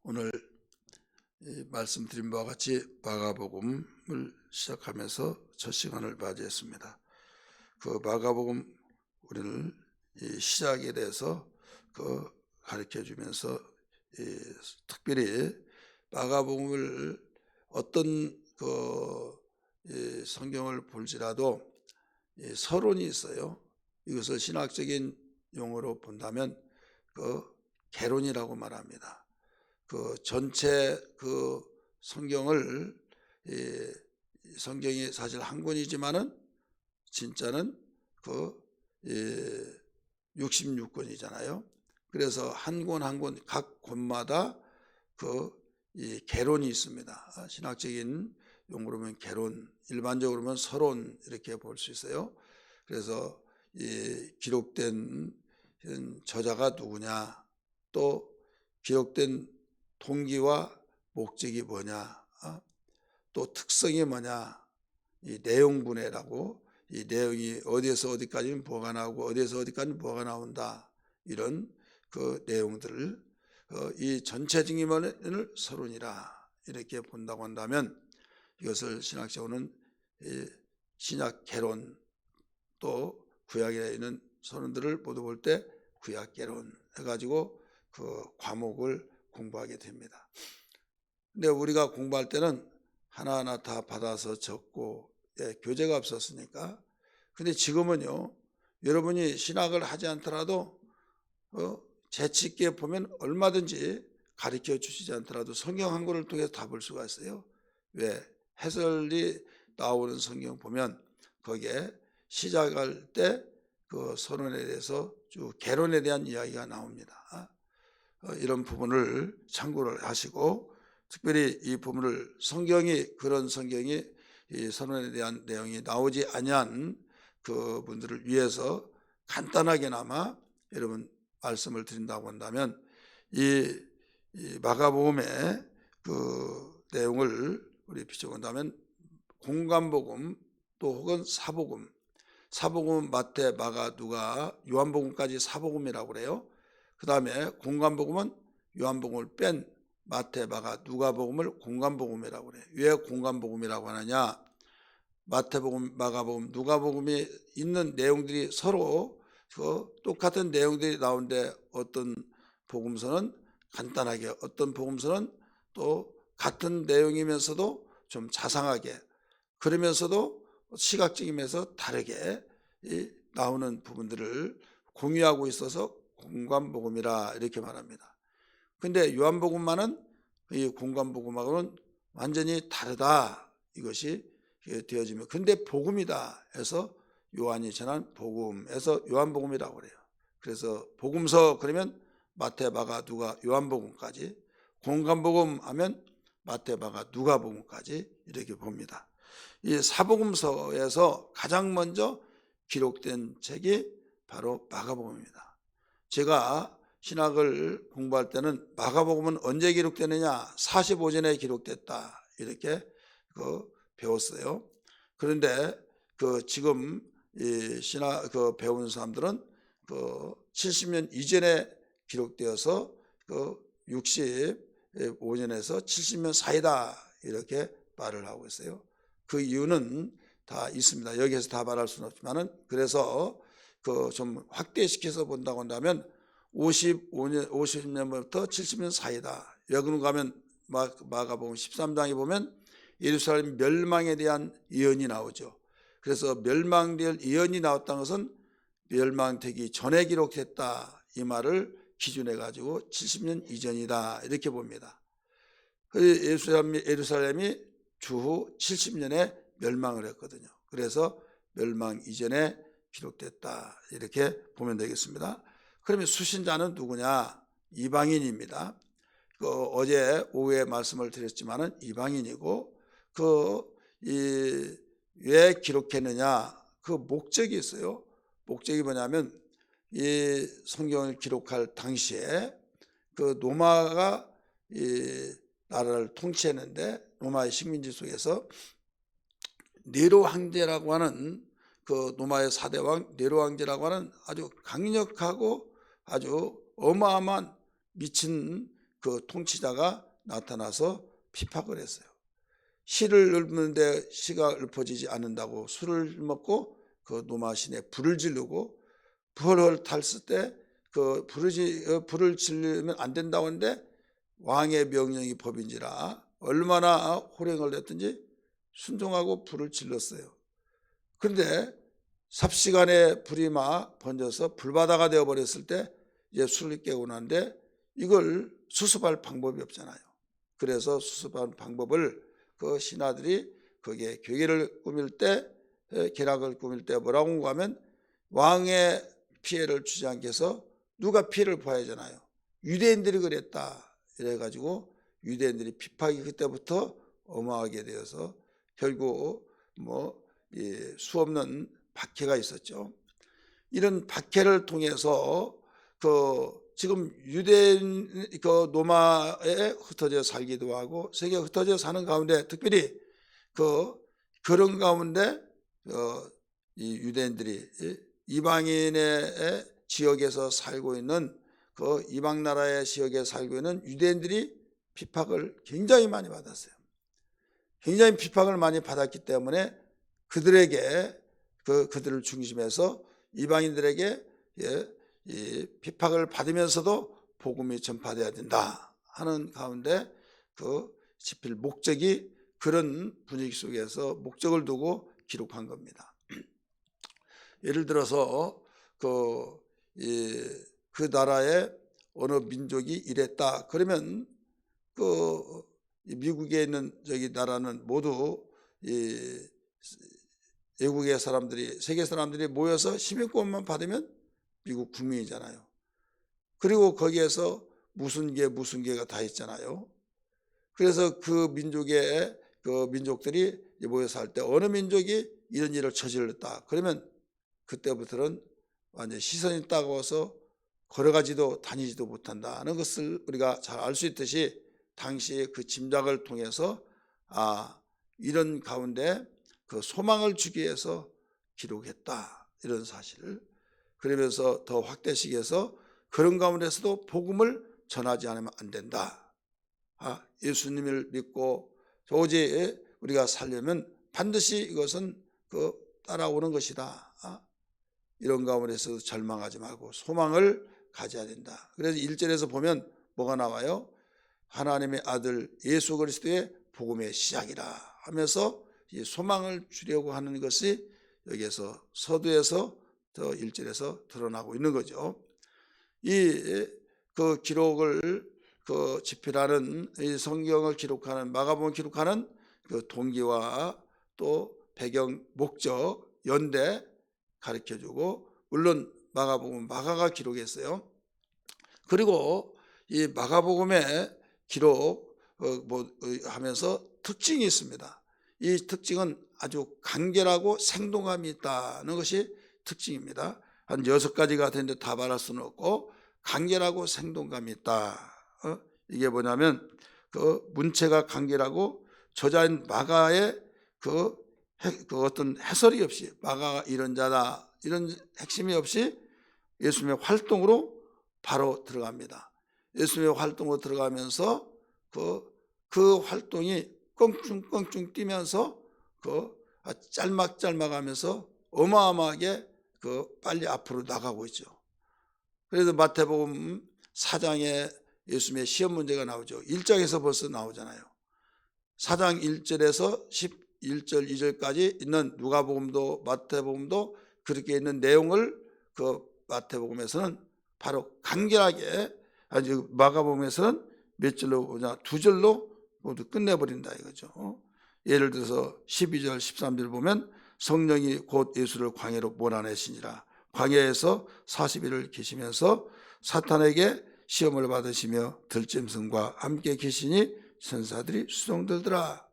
오늘 말씀드린 바와 같이 마가복음을 시작하면서 첫 시간을 맞이했습니다. 그 마가복음 우리를 시작에 대해서 가르쳐 주면서 특별히 마가복음을 어떤 성경을 볼지라도 서론이 있어요. 이것을 신학적인 용어로 본다면 개론이라고 말합니다. 전체 성경을 성경이 사실 한 권이지만은 진짜는 66권이잖아요. 그래서 한 권 한 권 각 권마다 개론이 있습니다. 신학적인 용어로 보면 개론, 일반적으로 보면 서론 이렇게 볼 수 있어요. 그래서 기록된 저자가 누구냐, 또 기록된 동기와 목적이 뭐냐, 또 특성이 뭐냐, 이 내용분해라고, 이 내용이 어디에서 어디까지는 뭐가 나오고 어디에서 어디까지는 뭐가 나온다, 이런 내용들을 이 전체적인 면을 서론이라 이렇게 본다고 한다면, 이것을 신학적으로는 신약 개론, 또 구약에 있는 서론들을 모두 볼 때 구약 개론 해가지고 과목을 공부하게 됩니다. 근데 우리가 공부할 때는 하나하나 다 받아서 적고 교재가 없었으니까. 근데 지금은요, 여러분이 신학을 하지 않더라도 재치 있게 보면 얼마든지 가르쳐 주시지 않더라도 성경 한 권을 통해서 다 볼 수가 있어요. 왜? 해설이 나오는 성경 보면 거기에 시작할 때 서론에 대해서 쭉 개론에 대한 이야기가 나옵니다. 이런 부분을 참고를 하시고, 특별히 이 부분을 그런 성경이 이 서론에 대한 내용이 나오지 아니한 그분들을 위해서 간단하게나마 여러분 말씀을 드린다고 한다면, 이 마가복음의 내용을 우리 비춰본다면 공관복음, 또 혹은 사복음은 마태, 마가, 누가, 요한복음까지 사복음이라고 그래요. 그 다음에 공관복음은 요한복음을 뺀 마태, 마가, 누가복음을 공관복음이라고 그래요. 왜 공관복음이라고 하느냐? 마태복음, 마가복음, 누가복음이 있는 내용들이 서로 똑같은 내용들이 나오는데, 어떤 복음서는 간단하게, 어떤 복음서는 또 같은 내용이면서도 좀 자상하게, 그러면서도 시각적이면서 다르게 나오는 부분들을 공유하고 있어서 공관복음이라 이렇게 말합니다. 근데 요한복음만은 이 공관복음하고는 완전히 다르다, 이것이 되어지면, 근데 복음이다 해서 요한이 전한 복음에서 요한복음이라고 그래요. 그래서 복음서 그러면 마태, 마가, 누가, 요한복음까지, 공관복음 하면 마태, 마가, 누가복음까지 이렇게 봅니다. 이 사복음서에서 가장 먼저 기록된 책이 바로 마가복음입니다. 제가 신학을 공부할 때는 마가복음은 언제 기록되느냐, 45전에 기록됐다, 이렇게 배웠어요. 그런데 지금 이 신학 배우는 사람들은 70년 이전에 기록되어서 65년에서 70년 사이다, 이렇게 말을 하고 있어요. 그 이유는 다 있습니다. 여기에서 다 말할 수는 없지만은, 그래서 좀 확대시켜서 본다고 한다면 50년부터 70년 사이다. 여기로 가면 마가복음 13장에 보면 예루살렘 멸망에 대한 예언이 나오죠. 그래서 멸망될 예언이 나왔다는 것은 멸망되기 전에 기록했다, 이 말을 기준해 가지고 70년 이전이다, 이렇게 봅니다. 예루살렘이 주후 70년에 멸망을 했거든요. 그래서 멸망 이전에 기록됐다, 이렇게 보면 되겠습니다. 그러면 수신자는 누구냐? 이방인입니다. 어제 오후에 말씀을 드렸지만은 이방인이고, 왜 기록했느냐? 그 목적이 있어요. 목적이 뭐냐면, 이 성경을 기록할 당시에 로마가 나라를 통치했는데, 로마의 식민지 속에서 네로 황제라고 하는 로마의 4대 왕 네로 황제라고 하는 아주 강력하고 아주 어마어마한 미친 그 통치자가 나타나서 핍박을 했어요. 씨를 읊는데 씨가 읊어지지 않는다고 술을 먹고 그 노마신에 불을 지르고 불을 탔을 때 그 불을 지르면 안 된다고 하는데 왕의 명령이 법인지라 얼마나 호령을 냈든지 순종하고 불을 질렀어요. 그런데 삽시간에 불이 막 번져서 불바다가 되어버렸을 때 이제 술을 깨고 나는데 이걸 수습할 방법이 없잖아요. 그래서 수습할 방법을 그 신하들이 거기에 괴계를 꾸밀 때, 계략을 꾸밀 때 뭐라고 하면 왕의 피해를 주지 않게 해서 누가 피해를 봐야 하잖아요. 유대인들이 그랬다 이래가지고 유대인들이 핍박이 그때부터 어마하게 되어서 결국 수없는 박해가 있었죠. 이런 박해를 통해서 지금 유대인 노마에 흩어져 살기도 하고 세계에 흩어져 사는 가운데 특별히 그런 가운데 이 유대인들이 이방인의 지역에서 살고 있는 이방 나라의 지역에 살고 있는 유대인들이 핍박을 굉장히 많이 받았어요. 굉장히 핍박을 많이 받았기 때문에 그들에게 그들을 중심해서 이방인들에게 이 핍박을 받으면서도 복음이 전파돼야 된다 하는 가운데 집필 목적이 그런 분위기 속에서 목적을 두고 기록한 겁니다. 예를 들어서 그 나라의 어느 민족이 이랬다 그러면 미국에 있는 저기 나라는 모두 외국의 사람들이 세계 사람들이 모여서 시민권만 받으면 미국 국민이잖아요. 그리고 거기에서 무슨 개가 다 있잖아요. 그래서 그 민족의 민족들이 모여서 할 때 어느 민족이 이런 일을 저질렀다 그러면 그때부터는 완전 시선이 따가워서 걸어가지도 다니지도 못한다는 것을 우리가 잘 알 수 있듯이 당시의 그 짐작을 통해서 이런 가운데 그 소망을 주기 위해서 기록했다 이런 사실을 그러면서 더 확대시켜서 그런 가운데서도 복음을 전하지 않으면 안 된다. 예수님을 믿고 도저히 우리가 살려면 반드시 이것은 따라오는 것이다. 이런 가운데서 절망하지 말고 소망을 가져야 된다. 그래서 1절에서 보면 뭐가 나와요? 하나님의 아들 예수 그리스도의 복음의 시작이라 하면서 이 소망을 주려고 하는 것이 여기에서 서두에서 더 1절에서 드러나고 있는 거죠. 그 기록을 집필하는 이 성경을 기록하는 마가복음을 기록하는 그 동기와 또 배경 목적 연대 가르쳐주고 물론 마가복음 마가가 기록했어요. 그리고 이 마가복음의 기록 하면서 특징이 있습니다. 이 특징은 아주 간결하고 생동감이 있다는 것이 특징입니다. 한 6가지가 되는데 다 말할 수는 없고 간결하고 생동감이 있다. 이게 뭐냐면 문체가 간결하고 저자인 마가의 어떤 해설이 없이 마가가 이런 자다 이런 핵심이 없이 예수님의 활동으로 바로 들어갑니다. 예수님의 활동으로 들어가면서 그 활동이 껑충껑충 뛰면서 짤막짤막하면서 어마어마하게 빨리 앞으로 나가고 있죠. 그래서 마태복음 4장에 예수님의 시험 문제가 나오죠. 1장에서 벌써 나오잖아요. 4장 1절에서 11절 2절까지 있는 누가복음도 마태복음도 그렇게 있는 내용을 마태복음에서는 바로 간결하게 아주 마가복음에서는 몇 절로 오냐 2절로 모두 끝내버린다 이거죠. 예를 들어서 12절 13절 보면 성령이 곧 예수를 광야로 몰아내시니라 광야에서 40일을 계시면서 사탄에게 시험을 받으시며 들짐승과 함께 계시니 천사들이 수종들더라.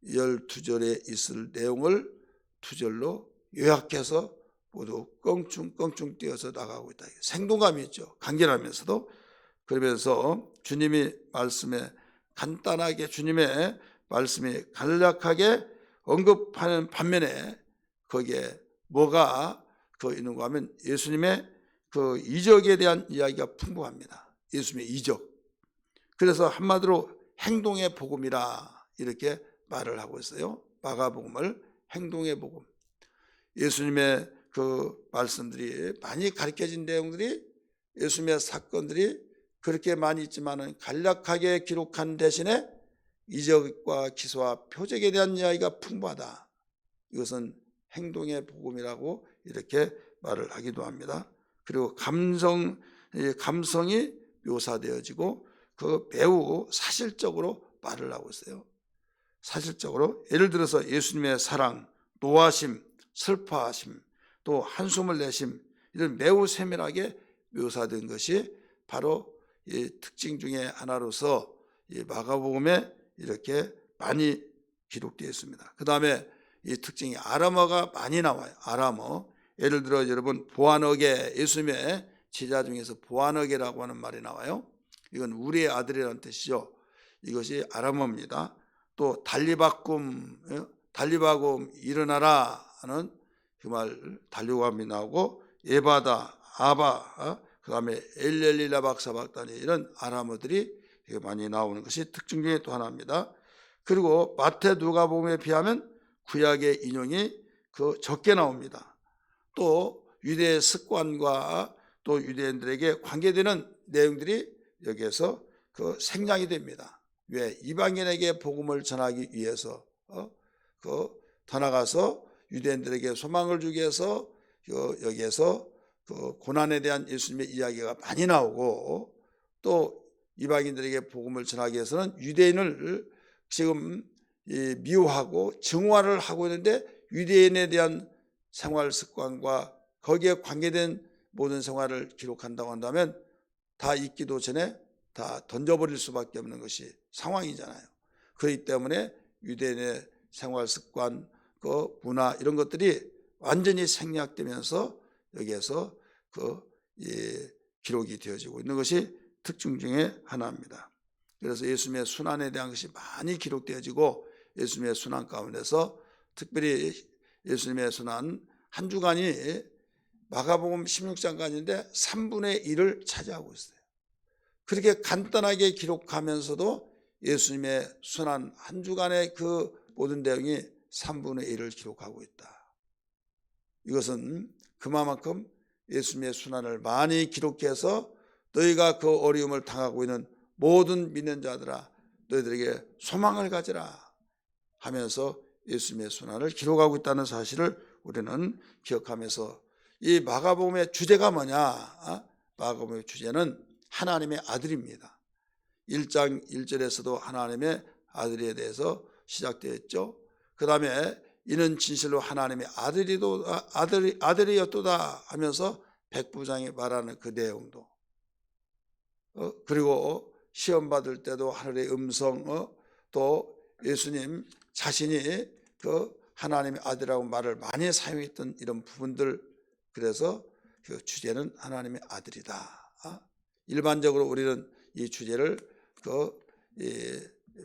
12절에 있을 내용을 2절로 요약해서 모두 껑충껑충 뛰어서 나가고 있다. 생동감이 있죠. 간결하면서도. 그러면서 주님이 말씀에 간단하게 주님의 말씀이 간략하게 언급하는 반면에 거기에 뭐가 있는가 하면 예수님의 이적에 대한 이야기가 풍부합니다. 예수님의 이적. 그래서 한마디로 행동의 복음이라 이렇게 말을 하고 있어요. 마가복음을 행동의 복음. 예수님의 그 말씀들이 많이 가르쳐진 내용들이, 예수님의 사건들이 그렇게 많이 있지만은 간략하게 기록한 대신에 이적과 기사와 표적에 대한 이야기가 풍부하다. 이것은 행동의 복음이라고 이렇게 말을 하기도 합니다. 그리고 감성이 묘사되어지고 그 매우 사실적으로 말을 하고 있어요. 사실적으로 예를 들어서 예수님의 사랑, 노하심, 슬퍼하심, 또 한숨을 내심, 이런 매우 세밀하게 묘사된 것이 바로 이 특징 중에 하나로서 이 마가복음에 이렇게 많이 기록되어 있습니다. 그 다음에 이 특징이 아람어가 많이 나와요. 아람어. 예를 들어 여러분 보아너게, 예수님의 제자 중에서 보아너게라고 하는 말이 나와요. 이건 우리의 아들이라는 뜻이죠. 이것이 아람어입니다. 또 달리바꿈, 일어나라 하는 그 말 달리바꿈이 나오고, 예바다, 아바, 그 다음에 엘렐리라 박사박다니, 이런 아람어들이 많이 나오는 것이 특징 중에 또 하나입니다. 그리고 마태 누가복음에 비하면 구약의 인용이 적게 나옵니다. 또 유대의 습관과 또 유대인들에게 관계되는 내용들이 여기에서 생략이 됩니다. 왜? 이방인에게 복음을 전하기 위해서 더 나가서 유대인들에게 소망을 주기 위해서 여기에서 고난에 대한 예수님의 이야기가 많이 나오고, 또 이방인들에게 복음을 전하기 위해서는 유대인을 지금 미워하고 증오를 하고 있는데, 유대인에 대한 생활 습관과 거기에 관계된 모든 생활을 기록한다고 한다면 다 잊기도 전에 다 던져버릴 수밖에 없는 것이 상황이잖아요. 그렇기 때문에 유대인의 생활 습관, 문화, 이런 것들이 완전히 생략되면서 여기에서 기록이 되어지고 있는 것이 특징 중에 하나입니다. 그래서 예수님의 순환에 대한 것이 많이 기록되어지고, 예수님의 순환 가운데서 특별히 예수님의 순환 한 주간이 마가복음 16장까지인데 3분의 1을 차지하고 있어요. 그렇게 간단하게 기록하면서도 예수님의 순환 한 주간의 그 모든 내용이 3분의 1을 기록하고 있다. 이것은 그만큼 예수님의 순환을 많이 기록해서 너희가 그 어려움을 당하고 있는 모든 믿는 자들아, 너희들에게 소망을 가지라 하면서 예수님의 순환을 기록하고 있다는 사실을 우리는 기억하면서, 이 마가복음의 주제가 뭐냐? 마가복음의 주제는 하나님의 아들입니다. 1장 1절에서도 하나님의 아들에 대해서 시작되었죠. 그 다음에 이는 진실로 하나님의 아들이었도다 하면서 백부장이 말하는 그 내용도, 그리고 시험 받을 때도 하늘의 음성, 또 예수님 자신이 하나님의 아들이라고 말을 많이 사용했던 이런 부분들, 그래서 그 주제는 하나님의 아들이다. 일반적으로 우리는 이 주제를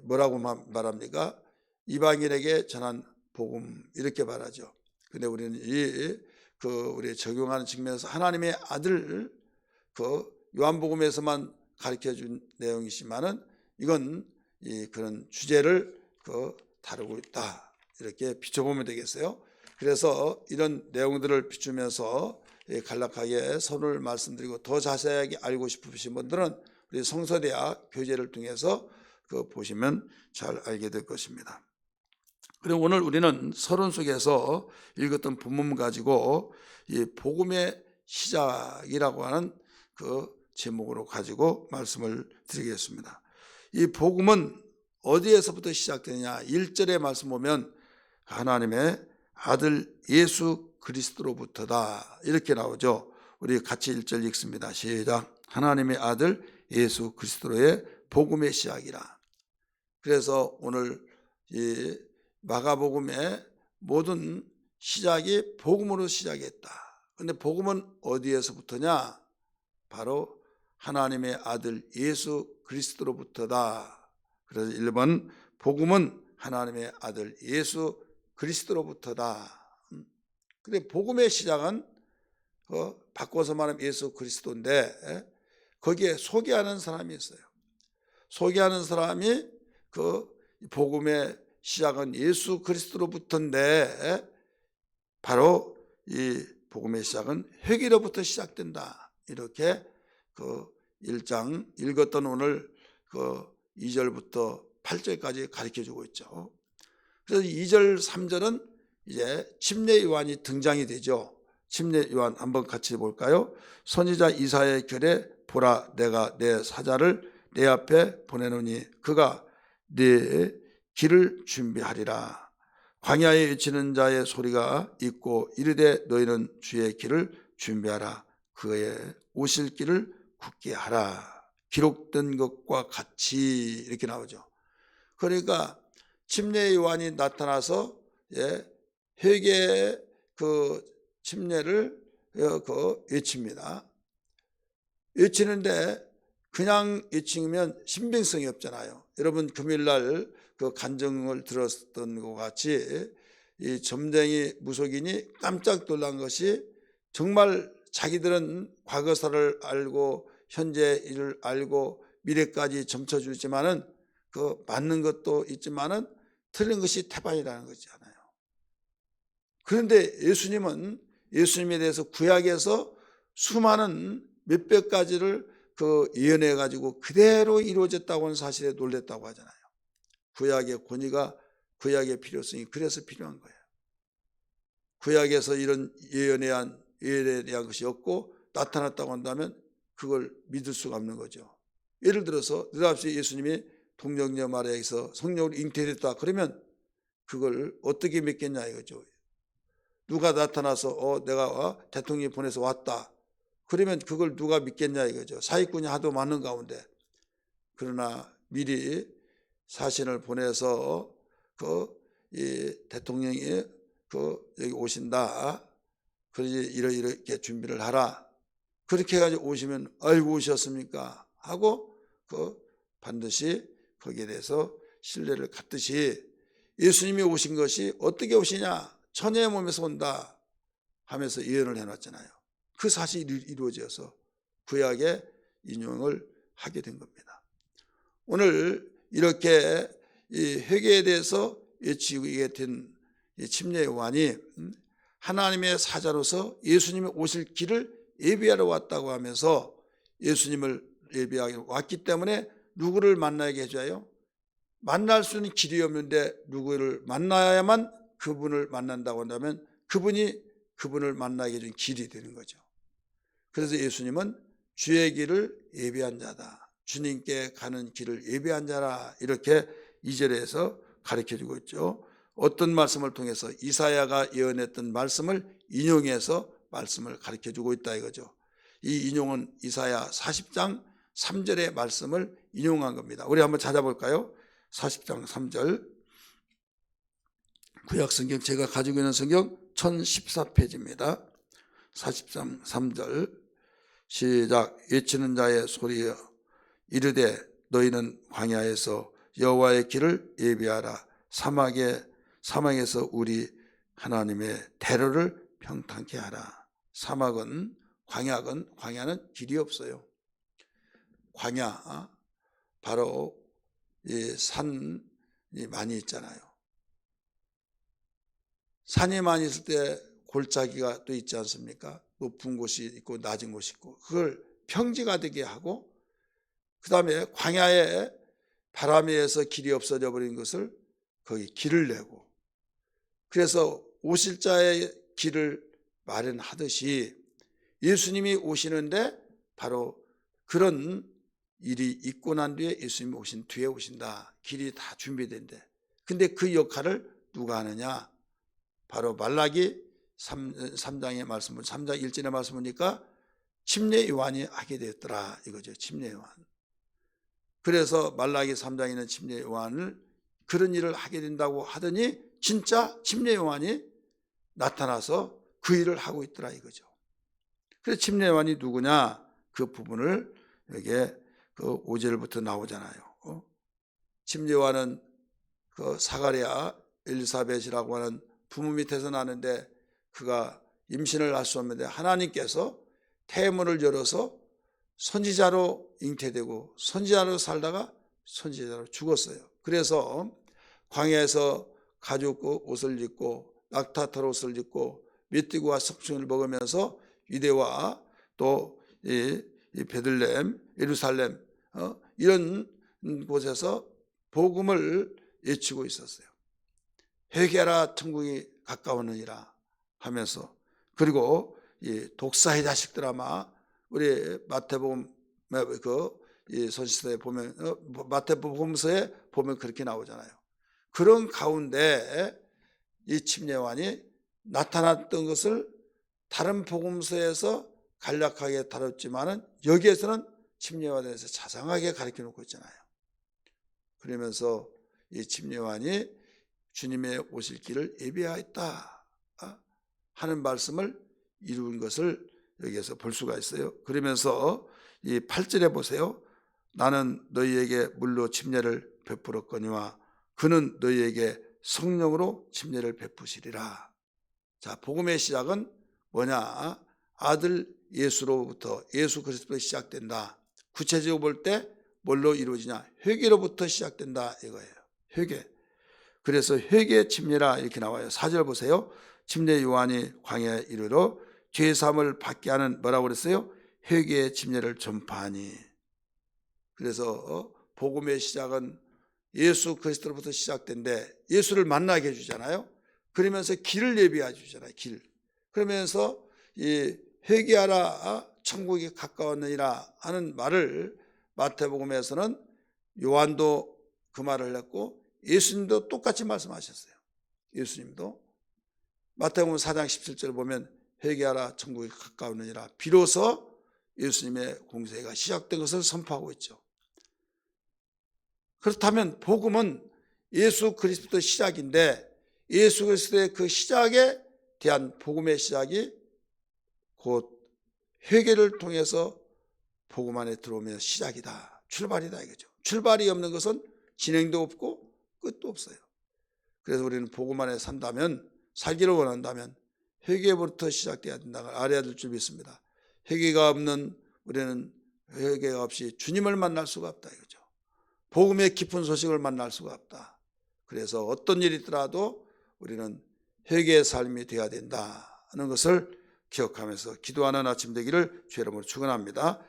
뭐라고 말합니까? 이방인에게 전한 복음, 이렇게 말하죠. 근데 우리는 우리 적용하는 측면에서 하나님의 아들, 요한복음에서만 가르쳐 준 내용이지만은 이건 그런 주제를 다루고 있다, 이렇게 비춰보면 되겠어요. 그래서 이런 내용들을 비추면서 간략하게 서론을 말씀드리고, 더 자세하게 알고 싶으신 분들은 우리 성서대학 교재를 통해서 보시면 잘 알게 될 것입니다. 그리고 오늘 우리는 서론 속에서 읽었던 본문 가지고 이 복음의 시작이라고 하는 제목으로 가지고 말씀을 드리겠습니다. 이 복음은 어디에서부터 시작되느냐? 1절의 말씀 보면 하나님의 아들 예수 그리스도로부터다, 이렇게 나오죠. 우리 같이 1절 읽습니다. 시작. 하나님의 아들 예수 그리스도의 복음의 시작이라. 그래서 오늘 이 마가복음의 모든 시작이 복음으로 시작했다. 그런데 복음은 어디에서부터냐? 바로 하나님의 아들 예수 그리스도로부터다. 그래서 1번 복음은 하나님의 아들 예수 그리스도로부터다. 근데 복음의 시작은 바꿔서 말하면 예수 그리스도인데, 거기에 소개하는 사람이 있어요. 소개하는 사람이 그 복음의 시작은 예수 그리스도로부터인데 바로 이 복음의 시작은 회개로부터 시작된다. 이렇게 그 1장 읽었던 오늘 그 2절부터 8절까지 가르쳐주고 있죠. 그래서 2절 3절은 이제 침례 요한이 등장이 되죠. 침례 요한 한번 같이 볼까요? 선지자 이사야의 글에 보라 내가 내 사자를 내 앞에 보내노니 그가 네 길을 준비하리라. 광야에 외치는 자의 소리가 있고 이르되 너희는 주의 길을 준비하라. 그의 오실 길을 굳게 하라. 기록된 것과 같이 이렇게 나오죠. 그러니까 침례 요한이 나타나서 회개의 그 침례를 외칩니다. 외치는데 그냥 외치면 신빙성이 없잖아요. 여러분 금요일날 그 간증을 들었던 것 같이 이 점쟁이 무속인이 깜짝 놀란 것이 정말 자기들은 과거사를 알고 현재 일을 알고 미래까지 점쳐주지만은 그 맞는 것도 있지만은 틀린 것이 태반이라는 거잖아요. 그런데 예수님에 대해서 구약에서 수많은 몇백 가지를 그 예언해 가지고 그대로 이루어졌다고 하는 사실에 놀랬다고 하잖아요. 구약의 권위가 구약의 필요성이 그래서 필요한 거예요. 구약에서 이런 예언에 대한 것이 없고 나타났다고 한다면 그걸 믿을 수가 없는 거죠. 예를 들어서 느닷없이 예수님이 동정녀 마리아에서 성령으로 잉태됐다 그러면 그걸 어떻게 믿겠냐 이거죠. 누가 나타나서 내가 대통령이 보내서 왔다 그러면 그걸 누가 믿겠냐 이거죠. 사기꾼이 하도 많은 가운데. 그러나 미리 사신을 보내서 이 대통령이 여기 오신다. 그러지 이렇게 준비를 하라. 그렇게 해가지고 오시면 아이고 오셨습니까 하고 반드시 거기에 대해서 신뢰를 갖듯이 예수님이 오신 것이 어떻게 오시냐 처녀의 몸에서 온다 하면서 예언을 해놨잖아요. 그 사실이 이루어져서 구약의 인용을 하게 된 겁니다. 오늘 이렇게 이 회개에 대해서 외치게 된 침례 요한이 하나님의 사자로서 예수님이 오실 길을 예비하러 왔다고 하면서 예수님을 예비하러 왔기 때문에 누구를 만나게 해줘요? 만날 수 있는 길이 없는데 누구를 만나야만 그분을 만난다고 한다면 그분이 그분을 만나게 해준 길이 되는 거죠. 그래서 예수님은 주의 길을 예비한 자다. 주님께 가는 길을 예비한 자라 이렇게 2절에서 가르쳐주고 있죠. 어떤 말씀을 통해서 이사야가 예언했던 말씀을 인용해서 말씀을 가르쳐주고 있다 이거죠. 이 인용은 이사야 40장 3절의 말씀을 인용한 겁니다. 우리 한번 찾아볼까요? 40장 3절 구약성경 제가 가지고 있는 성경 1014페이지입니다. 40장 3절 시작. 외치는 자의 소리여 이르되 너희는 광야에서 여호와의 길을 예비하라. 사막에서 우리 하나님의 대로를 평탄케 하라. 광야는 길이 없어요. 광야 바로 이 산이 많이 있잖아요. 산이 많이 있을 때 골짜기가 또 있지 않습니까? 높은 곳이 있고 낮은 곳이 있고 그걸 평지가 되게 하고 그 다음에 광야에 바람에 의해서 길이 없어져 버린 것을 거기 길을 내고 그래서 오실 자의 길을 마련하듯이 예수님이 오시는데 바로 그런 일이 있고 난 뒤에 예수님이 오신 뒤에 오신다. 길이 다 준비된대. 근데 그 역할을 누가 하느냐? 바로 말라기 3장의 말씀을 3장 1절의 말씀 보니까 침례 요한이 하게 되었더라 이거죠. 침례 요한. 그래서 말라기 3장에 있는 침례 요한을 그런 일을 하게 된다고 하더니 진짜 침례 요한이 나타나서 그 일을 하고 있더라 이거죠. 그래서 침례 요한이 누구냐? 그 부분을 여기에 그 5절부터 나오잖아요. 침례 요한은 그 사가랴 엘리사벳이라고 하는 부모 밑에서 나는데 그가 임신을 할 수 없는데 하나님께서 태문을 열어서 선지자로 잉태되고 선지자로 살다가 선지자로 죽었어요. 그래서 광야에서 가죽 옷을 입고 낙타털 옷을 입고 메뚜기와 석충을 먹으면서 유대와 또 이 베들레헴, 예루살렘 이런 곳에서 복음을 외치고 있었어요. 회개하라 천국이 가까우느니라 하면서, 그리고 이 독사의 자식들아 우리 마태복음 이 선지서에 보면 마태복음서에 보면 그렇게 나오잖아요. 그런 가운데 이 침례요한이 나타났던 것을 다른 복음서에서 간략하게 다뤘지만은 여기에서는 침례요한에 대해서 자상하게 가르쳐 놓고 있잖아요. 그러면서 이 침례요한이 주님의 오실 길을 예비하였다 하는 말씀을 이룬 것을 여기에서 볼 수가 있어요. 그러면서 이 8절에 보세요. 나는 너희에게 물로 침례를 베풀었거니와 그는 너희에게 성령으로 침례를 베푸시리라. 자, 복음의 시작은 뭐냐? 아들 예수로부터, 예수 그리스도로 시작된다. 구체적으로 볼 때 뭘로 이루어지냐? 회개로부터 시작된다 이거예요. 회개. 그래서 회개 침례라 이렇게 나와요. 4절 보세요. 침례 요한이 광야에 이르러 죄 사함을 받게 하는 뭐라고 그랬어요? 회개의 침례를 전파하니. 그래서 복음의 시작은 예수 그리스도로부터 시작된데 예수를 만나게 해주잖아요. 그러면서 길을 예비해 주잖아요. 길. 그러면서 이 회개하라 천국이 가까웠느니라 하는 말을 마태복음에서는 요한도 그 말을 했고 예수님도 똑같이 말씀하셨어요. 예수님도 마태복음 4장 17절 보면 회개하라 천국이 가까웠느니라. 비로소 예수님의 공생애가 시작된 것을 선포하고 있죠. 그렇다면 복음은 예수 그리스도의 시작인데 예수 그리스도의 그 시작에 대한 복음의 시작이 곧 회개를 통해서 복음 안에 들어오면 시작이다. 출발이다 이거죠. 출발이 없는 것은 진행도 없고 끝도 없어요. 그래서 우리는 복음 안에 산다면, 살기를 원한다면 회개부터 시작돼야 된다고 알아야 될 줄 믿습니다. 회개가 없는 우리는 회개가 없이 주님을 만날 수가 없다 이거죠. 복음의 깊은 소식을 만날 수가 없다. 그래서 어떤 일이 있더라도 우리는 회개의 삶이 되어야 된다는 것을 기억하면서 기도하는 아침 되기를 주의 이름으로 축원합니다.